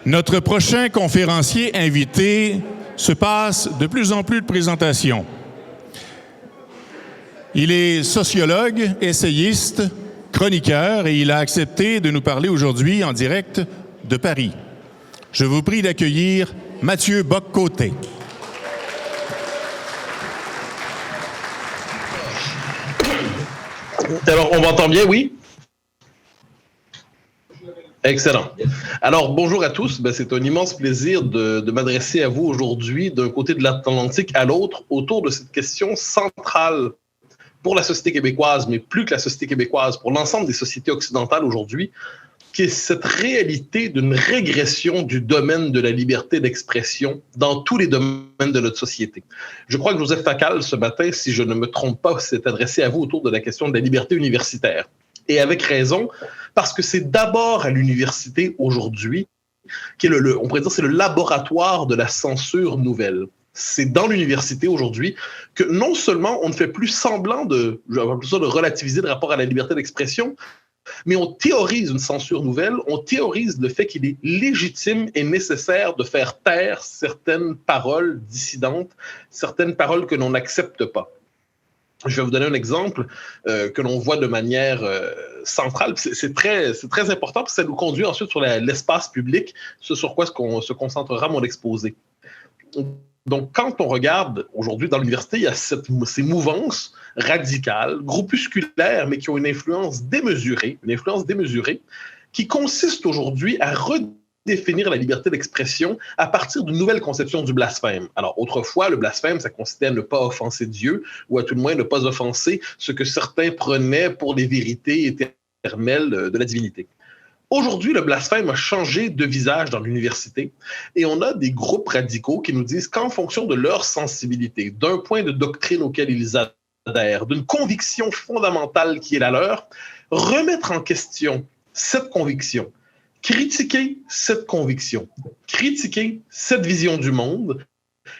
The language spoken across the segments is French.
Notre prochain conférencier invité se passe de plus en plus de présentations. Il est sociologue, essayiste, chroniqueur et il a accepté de nous parler aujourd'hui en direct de Paris. Je vous prie d'accueillir Mathieu Bock-Côté. Alors, on m'entend bien, oui? Excellent. Alors, bonjour à tous. C'est un immense plaisir de m'adresser à vous aujourd'hui d'un côté de l'Atlantique à l'autre autour de cette question centrale pour la société québécoise, mais plus que la société québécoise, pour l'ensemble des sociétés occidentales aujourd'hui, qui est cette réalité d'une régression du domaine de la liberté d'expression dans tous les domaines de notre société. Je crois que Joseph Facal, ce matin, si je ne me trompe pas, s'est adressé à vous autour de la question de la liberté universitaire. Et avec raison, parce que c'est d'abord à l'université aujourd'hui, qui est on pourrait dire c'est le laboratoire de la censure nouvelle. C'est dans l'université aujourd'hui que non seulement on ne fait plus semblant de relativiser le rapport à la liberté d'expression, mais on théorise une censure nouvelle, on théorise le fait qu'il est légitime et nécessaire de faire taire certaines paroles dissidentes, certaines paroles que l'on n'accepte pas. Je vais vous donner un exemple que l'on voit de manière centrale. C'est très important parce que ça nous conduit ensuite sur l'espace public, ce sur quoi se concentrera mon exposé. Donc, quand on regarde aujourd'hui dans l'université, il y a ces mouvances radicales, groupusculaires, mais qui ont une influence démesurée, qui consiste aujourd'hui à redéfinir la liberté d'expression à partir d'une nouvelle conception du blasphème. Alors, autrefois, le blasphème, ça consistait à ne pas offenser Dieu, ou à tout le moins ne pas offenser ce que certains prenaient pour les vérités éternelles de la divinité. Aujourd'hui, le blasphème a changé de visage dans l'université et on a des groupes radicaux qui nous disent qu'en fonction de leur sensibilité, d'un point de doctrine auquel ils adhèrent, d'une conviction fondamentale qui est la leur, remettre en question cette conviction, critiquer cette conviction, critiquer cette vision du monde,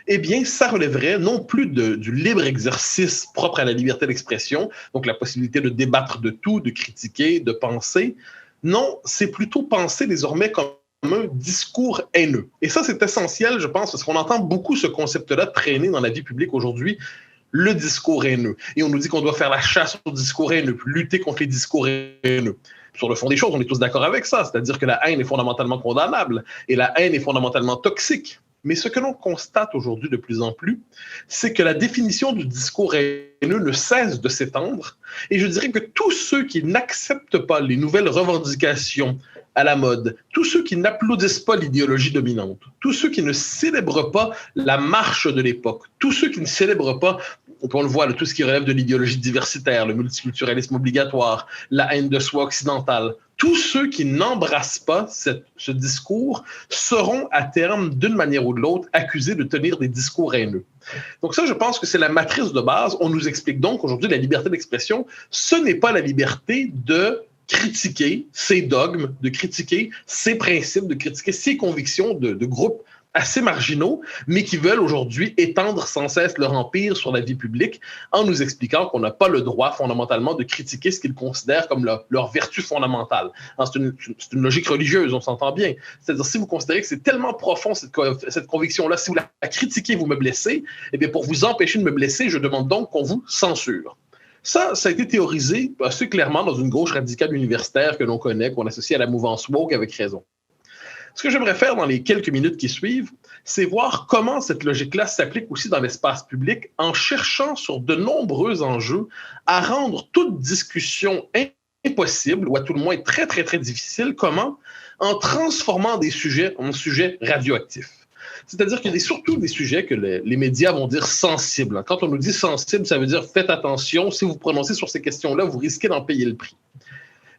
eh bien, ça relèverait non plus du libre exercice propre à la liberté d'expression, donc la possibilité de débattre de tout, de critiquer, de penser. Non, c'est plutôt penser désormais comme un discours haineux. Et ça, c'est essentiel, je pense, parce qu'on entend beaucoup ce concept-là traîner dans la vie publique aujourd'hui, le discours haineux. Et on nous dit qu'on doit faire la chasse au discours haineux, lutter contre les discours haineux. Sur le fond des choses, on est tous d'accord avec ça, c'est-à-dire que la haine est fondamentalement condamnable et la haine est fondamentalement toxique. Mais ce que l'on constate aujourd'hui de plus en plus, c'est que la définition du discours haineux ne cesse de s'étendre. Et je dirais que tous ceux qui n'acceptent pas les nouvelles revendications à la mode, tous ceux qui n'applaudissent pas l'idéologie dominante, tous ceux qui ne célèbrent pas la marche de l'époque, tous ceux qui ne célèbrent pas, on le voit, tout ce qui relève de l'idéologie diversitaire, le multiculturalisme obligatoire, la haine de soi occidentale, tous ceux qui n'embrassent pas ce discours seront à terme, d'une manière ou de l'autre, accusés de tenir des discours haineux. Donc ça, je pense que c'est la matrice de base. On nous explique donc aujourd'hui la liberté d'expression, ce n'est pas la liberté de critiquer ses dogmes, de critiquer ses principes, de critiquer ses convictions de groupes assez marginaux, mais qui veulent aujourd'hui étendre sans cesse leur empire sur la vie publique en nous expliquant qu'on n'a pas le droit fondamentalement de critiquer ce qu'ils considèrent comme leur vertu fondamentale. C'est une logique religieuse, on s'entend bien. C'est-à-dire, si vous considérez que c'est tellement profond cette conviction-là, si vous la critiquez, vous me blessez, eh bien pour vous empêcher de me blesser, je demande donc qu'on vous censure. Ça a été théorisé assez clairement dans une gauche radicale universitaire que l'on connaît, qu'on associe à la mouvance woke avec raison. Ce que j'aimerais faire dans les quelques minutes qui suivent, c'est voir comment cette logique-là s'applique aussi dans l'espace public en cherchant sur de nombreux enjeux à rendre toute discussion impossible, ou à tout le moins très, très, très difficile. Comment? En transformant des sujets en sujets radioactifs. C'est-à-dire qu'il y a surtout des sujets que les médias vont dire sensibles. Quand on nous dit sensible, ça veut dire faites attention, si vous prononcez sur ces questions-là, vous risquez d'en payer le prix.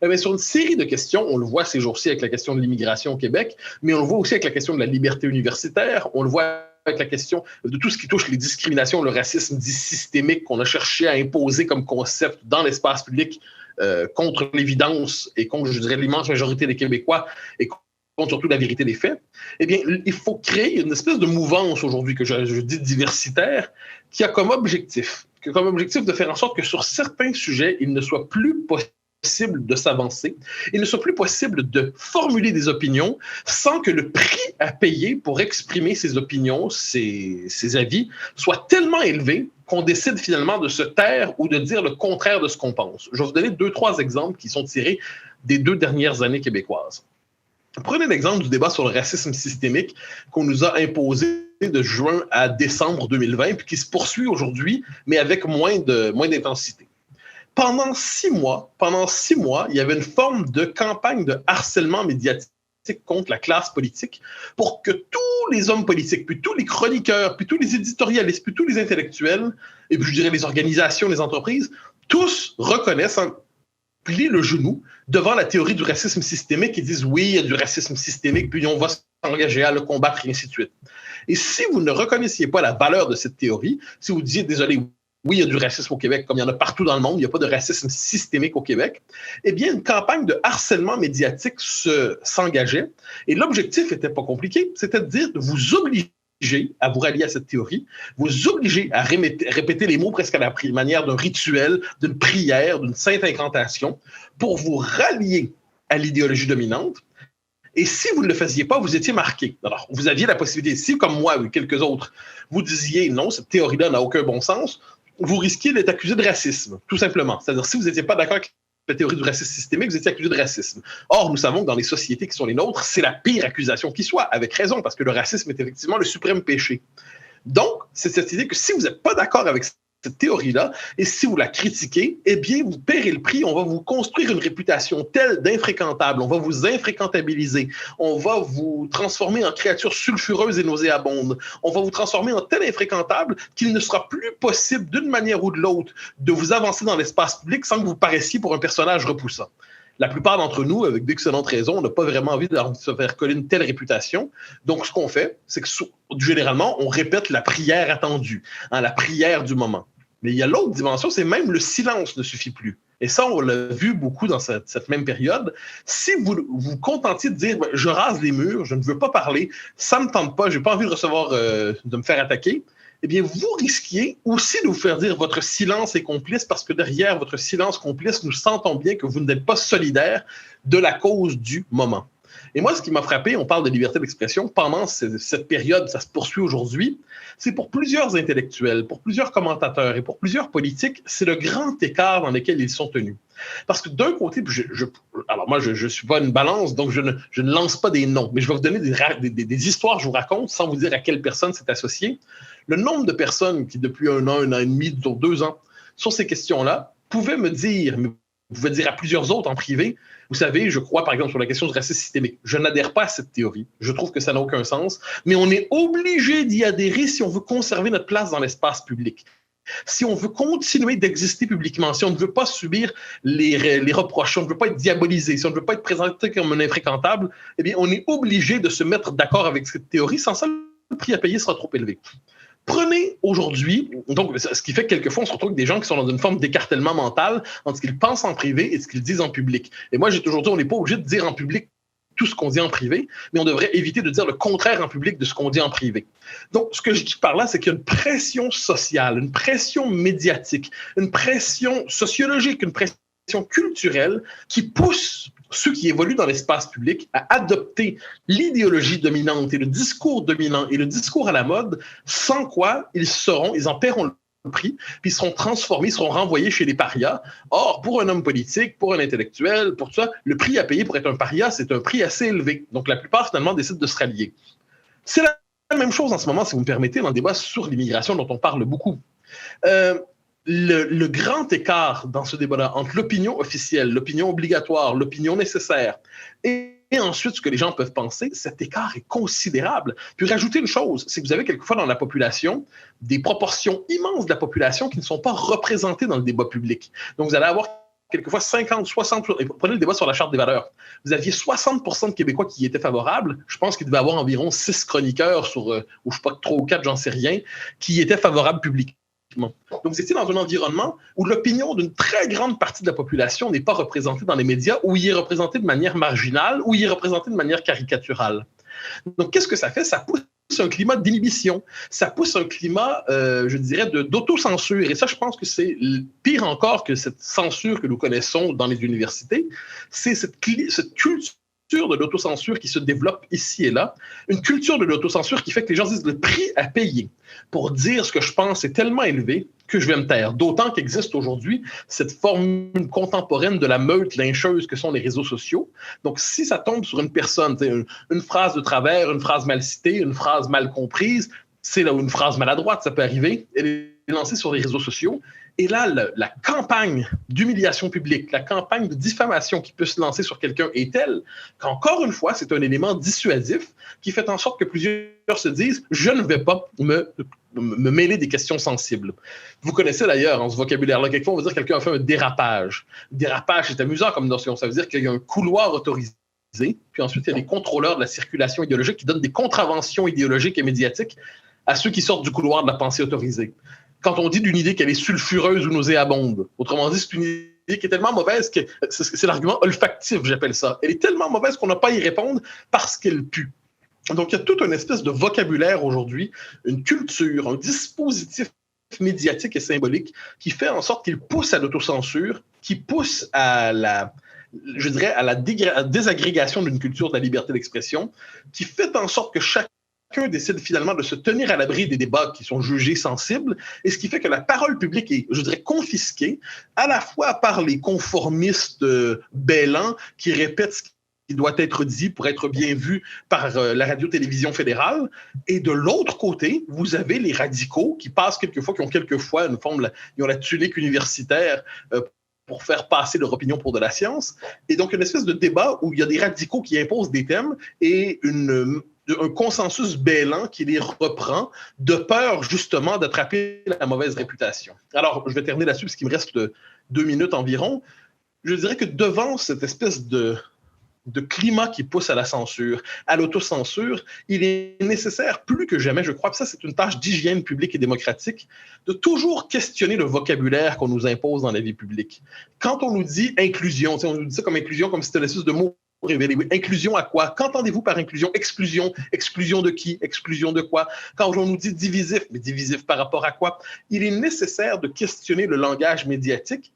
Mais sur une série de questions, on le voit ces jours-ci avec la question de l'immigration au Québec, mais on le voit aussi avec la question de la liberté universitaire, on le voit avec la question de tout ce qui touche les discriminations, le racisme dit systémique qu'on a cherché à imposer comme concept dans l'espace public contre l'évidence et contre, je dirais, l'immense majorité des Québécois et contre surtout la vérité des faits. Eh bien, il faut créer une espèce de mouvance aujourd'hui que je dis diversitaire qui a comme objectif de faire en sorte que sur certains sujets, il ne soit plus possible possible de s'avancer, il ne soit plus possible de formuler des opinions sans que le prix à payer pour exprimer ses opinions, ses avis, soit tellement élevé qu'on décide finalement de se taire ou de dire le contraire de ce qu'on pense. Je vais vous donner 2-3 exemples qui sont tirés des 2 dernières années québécoises. Prenez l'exemple du débat sur le racisme systémique qu'on nous a imposé de juin à décembre 2020, puis qui se poursuit aujourd'hui, mais avec moins d'intensité. Pendant 6 mois, il y avait une forme de campagne de harcèlement médiatique contre la classe politique pour que tous les hommes politiques, puis tous les chroniqueurs, puis tous les éditorialistes, puis tous les intellectuels, et puis je dirais les organisations, les entreprises, tous reconnaissent, plient le genou devant la théorie du racisme systémique et disent oui, il y a du racisme systémique, puis on va s'engager à le combattre et ainsi de suite. Et si vous ne reconnaissiez pas la valeur de cette théorie, si vous disiez désolé, oui, il y a du racisme au Québec, comme il y en a partout dans le monde, il n'y a pas de racisme systémique au Québec, eh bien, une campagne de harcèlement médiatique s'engageait. Et l'objectif n'était pas compliqué, c'était de dire de vous obliger à vous rallier à cette théorie, vous obliger à répéter les mots presque à la manière d'un rituel, d'une prière, d'une sainte incantation, pour vous rallier à l'idéologie dominante. Et si vous ne le faisiez pas, vous étiez marqué. Alors, vous aviez la possibilité, si comme moi ou quelques autres, vous disiez non, cette théorie-là n'a aucun bon sens, vous risquiez d'être accusé de racisme, tout simplement. C'est-à-dire, si vous n'étiez pas d'accord avec la théorie du racisme systémique, vous étiez accusé de racisme. Or, nous savons que dans les sociétés qui sont les nôtres, c'est la pire accusation qui soit, avec raison, parce que le racisme est effectivement le suprême péché. Donc, c'est cette idée que si vous n'êtes pas d'accord avec cette théorie-là, et si vous la critiquez, eh bien, vous paierez le prix. On va vous construire une réputation telle d'infréquentable. On va vous infréquentabiliser. On va vous transformer en créature sulfureuse et nauséabonde. On va vous transformer en tel infréquentable qu'il ne sera plus possible, d'une manière ou de l'autre, de vous avancer dans l'espace public sans que vous paraissiez pour un personnage repoussant. La plupart d'entre nous, avec d'excellentes raisons, on n'a pas vraiment envie de se faire coller une telle réputation. Donc, ce qu'on fait, c'est que généralement, on répète la prière attendue, la prière du moment. Mais il y a l'autre dimension, c'est même le silence ne suffit plus. Et ça, on l'a vu beaucoup dans cette même période. Si vous vous contentiez de dire « je rase les murs, je ne veux pas parler, ça ne me tente pas, je n'ai pas envie de recevoir, de me faire attaquer », eh bien, vous risquiez aussi de vous faire dire votre silence est complice parce que derrière votre silence complice, nous sentons bien que vous n'êtes pas solidaire de la cause du moment. Et moi, ce qui m'a frappé, on parle de liberté d'expression, pendant cette période, ça se poursuit aujourd'hui, c'est pour plusieurs intellectuels, pour plusieurs commentateurs et pour plusieurs politiques, c'est le grand écart dans lequel ils sont tenus. Parce que d'un côté, alors moi, je ne suis pas une balance, donc je ne lance pas des noms, mais je vais vous donner des histoires, je vous raconte, sans vous dire à quelle personne c'est associé. Le nombre de personnes qui, depuis 1 an, 1 an et demi, 2 ans, sur ces questions-là, pouvaient me dire, mais vous pouvez dire à plusieurs autres en privé, vous savez, je crois par exemple sur la question du racisme systémique, je n'adhère pas à cette théorie, je trouve que ça n'a aucun sens, mais on est obligé d'y adhérer si on veut conserver notre place dans l'espace public. Si on veut continuer d'exister publiquement, si on ne veut pas subir les reproches, si on ne veut pas être diabolisé, si on ne veut pas être présenté comme un infréquentable, eh bien, on est obligé de se mettre d'accord avec cette théorie, sans ça, le prix à payer sera trop élevé. Prenez aujourd'hui, donc ce qui fait que quelquefois on se retrouve avec des gens qui sont dans une forme d'écartèlement mental entre ce qu'ils pensent en privé et ce qu'ils disent en public. Et moi, j'ai toujours dit, on n'est pas obligé de dire en public tout ce qu'on dit en privé, mais on devrait éviter de dire le contraire en public de ce qu'on dit en privé. Donc, ce que je dis par là, c'est qu'il y a une pression sociale, une pression médiatique, une pression sociologique, une pression culturelle qui pousse ceux qui évoluent dans l'espace public à adopter l'idéologie dominante et le discours dominant et le discours à la mode, sans quoi ils en paieront le prix, puis ils seront transformés, ils seront renvoyés chez les parias. Or, pour un homme politique, pour un intellectuel, pour tout ça, le prix à payer pour être un paria, c'est un prix assez élevé. Donc, la plupart, finalement, décident de se rallier. C'est la même chose en ce moment, si vous me permettez, dans le débat sur l'immigration dont on parle beaucoup. Le grand écart dans ce débat-là entre l'opinion officielle, l'opinion obligatoire, l'opinion nécessaire et ensuite ce que les gens peuvent penser, cet écart est considérable. Puis rajouter une chose, c'est que vous avez quelquefois dans la population des proportions immenses de la population qui ne sont pas représentées dans le débat public. Donc vous allez avoir quelquefois 50, 60, prenez le débat sur la Charte des valeurs. Vous aviez 60% de Québécois qui y étaient favorables. Je pense qu'il devait y avoir environ 6 chroniqueurs sur, ou je ne sais pas, 3 ou 4, j'en sais rien, qui y étaient favorables publiquement. Donc, vous étiez dans un environnement où l'opinion d'une très grande partie de la population n'est pas représentée dans les médias, où il est représenté de manière marginale, où il est représenté de manière caricaturale. Donc, qu'est-ce que ça fait? Ça pousse un climat d'inhibition, ça pousse un climat, je dirais, d'autocensure. Et ça, je pense que c'est pire encore que cette censure que nous connaissons dans les universités. C'est cette culture de l'autocensure qui se développe ici et là, une culture de l'autocensure qui fait que les gens disent le prix à payer pour dire ce que je pense est tellement élevé que je vais me taire. D'autant qu'existe aujourd'hui cette formule contemporaine de la meute lyncheuse que sont les réseaux sociaux. Donc, si ça tombe sur une personne, une phrase de travers, une phrase mal citée, une phrase mal comprise, c'est là où une phrase maladroite, ça peut arriver, elle est lancée sur les réseaux sociaux. Et là, la campagne d'humiliation publique, la campagne de diffamation qui peut se lancer sur quelqu'un est telle qu'encore une fois, c'est un élément dissuasif qui fait en sorte que plusieurs se disent « je ne vais pas me mêler des questions sensibles ». Vous connaissez d'ailleurs ce vocabulaire-là. Quelquefois, on va dire que quelqu'un a fait un dérapage. Dérapage, c'est amusant comme notion. Ça veut dire qu'il y a un couloir autorisé, puis ensuite, il y a des contrôleurs de la circulation idéologique qui donnent des contraventions idéologiques et médiatiques à ceux qui sortent du couloir de la pensée autorisée. Quand on dit d'une idée qu'elle est sulfureuse ou nauséabonde, autrement dit, c'est une idée qui est tellement mauvaise que c'est l'argument olfactif, j'appelle ça. Elle est tellement mauvaise qu'on n'a pas à y répondre parce qu'elle pue. Donc, il y a toute une espèce de vocabulaire aujourd'hui, une culture, un dispositif médiatique et symbolique qui fait en sorte qu'il pousse à l'autocensure, qui pousse à la désagrégation d'une culture de la liberté d'expression, qui fait en sorte que chacun décide finalement de se tenir à l'abri des débats qui sont jugés sensibles, et ce qui fait que la parole publique est, je dirais, confisquée, à la fois par les conformistes bêlants qui répètent ce qui doit être dit pour être bien vu par la radio-télévision fédérale, et de l'autre côté, vous avez les radicaux qui passent quelquefois, qui ont quelquefois une forme, ils ont la tunique universitaire pour faire passer leur opinion pour de la science, et donc une espèce de débat où il y a des radicaux qui imposent des thèmes et un consensus bêlant qui les reprend de peur justement d'attraper la mauvaise réputation. Alors, je vais terminer là-dessus parce qu'il me reste 2 minutes environ. Je dirais que devant cette espèce de climat qui pousse à la censure, à l'autocensure, il est nécessaire plus que jamais, je crois que ça c'est une tâche d'hygiène publique et démocratique, de toujours questionner le vocabulaire qu'on nous impose dans la vie publique. Quand on nous dit inclusion, on nous dit ça comme inclusion, comme si c'était une espèce de mot révélé. Oui. Inclusion à quoi? Qu'entendez-vous par inclusion? Exclusion. Exclusion de qui? Exclusion de quoi? Quand on nous dit divisif, mais divisif par rapport à quoi? Il est nécessaire de questionner le langage médiatique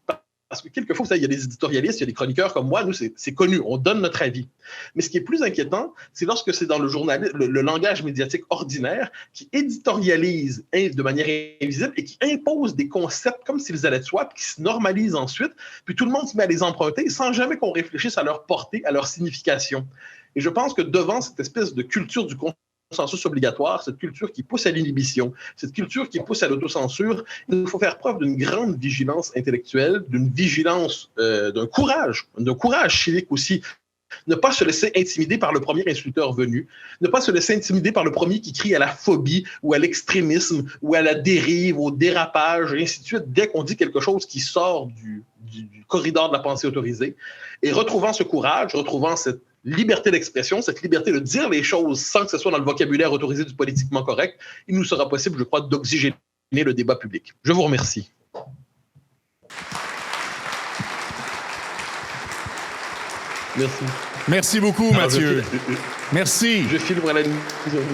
parce que quelquefois, vous savez, il y a des éditorialistes, il y a des chroniqueurs comme moi, nous, c'est connu, on donne notre avis. Mais ce qui est plus inquiétant, c'est lorsque c'est dans le langage médiatique ordinaire qui éditorialise de manière invisible et qui impose des concepts comme s'ils allaient de soi, puis qui se normalisent ensuite, puis tout le monde se met à les emprunter sans jamais qu'on réfléchisse à leur portée, à leur signification. Et je pense que devant cette espèce de culture du consensus obligatoire, cette culture qui pousse à l'inhibition, cette culture qui pousse à l'autocensure, il faut faire preuve d'une grande vigilance intellectuelle, d'une vigilance, d'un courage civique aussi. Ne pas se laisser intimider par le premier insulteur venu, ne pas se laisser intimider par le premier qui crie à la phobie ou à l'extrémisme ou à la dérive, au dérapage, et ainsi de suite, dès qu'on dit quelque chose qui sort du corridor de la pensée autorisée. Et retrouvant ce courage, retrouvant cette liberté d'expression, cette liberté de dire les choses sans que ce soit dans le vocabulaire autorisé du politiquement correct, il nous sera possible, je crois, d'oxygéner le débat public. Je vous remercie. Merci. Merci beaucoup, Mathieu. Merci. Je file pour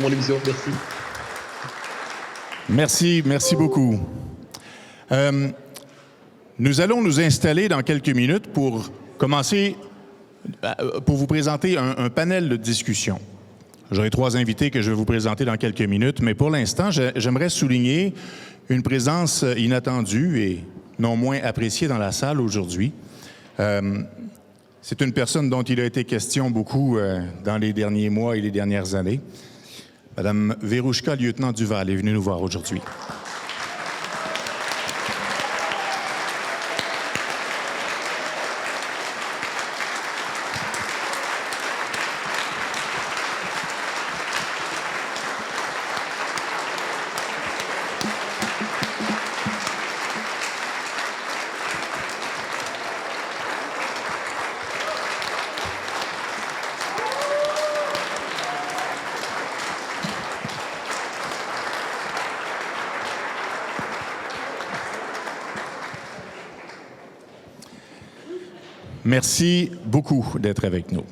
mon émission. Merci. Merci beaucoup. Nous allons nous installer dans quelques minutes pour commencer, pour vous présenter un panel de discussion. J'aurai 3 invités que je vais vous présenter dans quelques minutes, mais pour l'instant, j'aimerais souligner une présence inattendue et non moins appréciée dans la salle aujourd'hui. C'est une personne dont il a été question beaucoup dans les derniers mois et les dernières années. Madame Verouchka, lieutenant Duval, est venue nous voir aujourd'hui. Merci beaucoup d'être avec nous.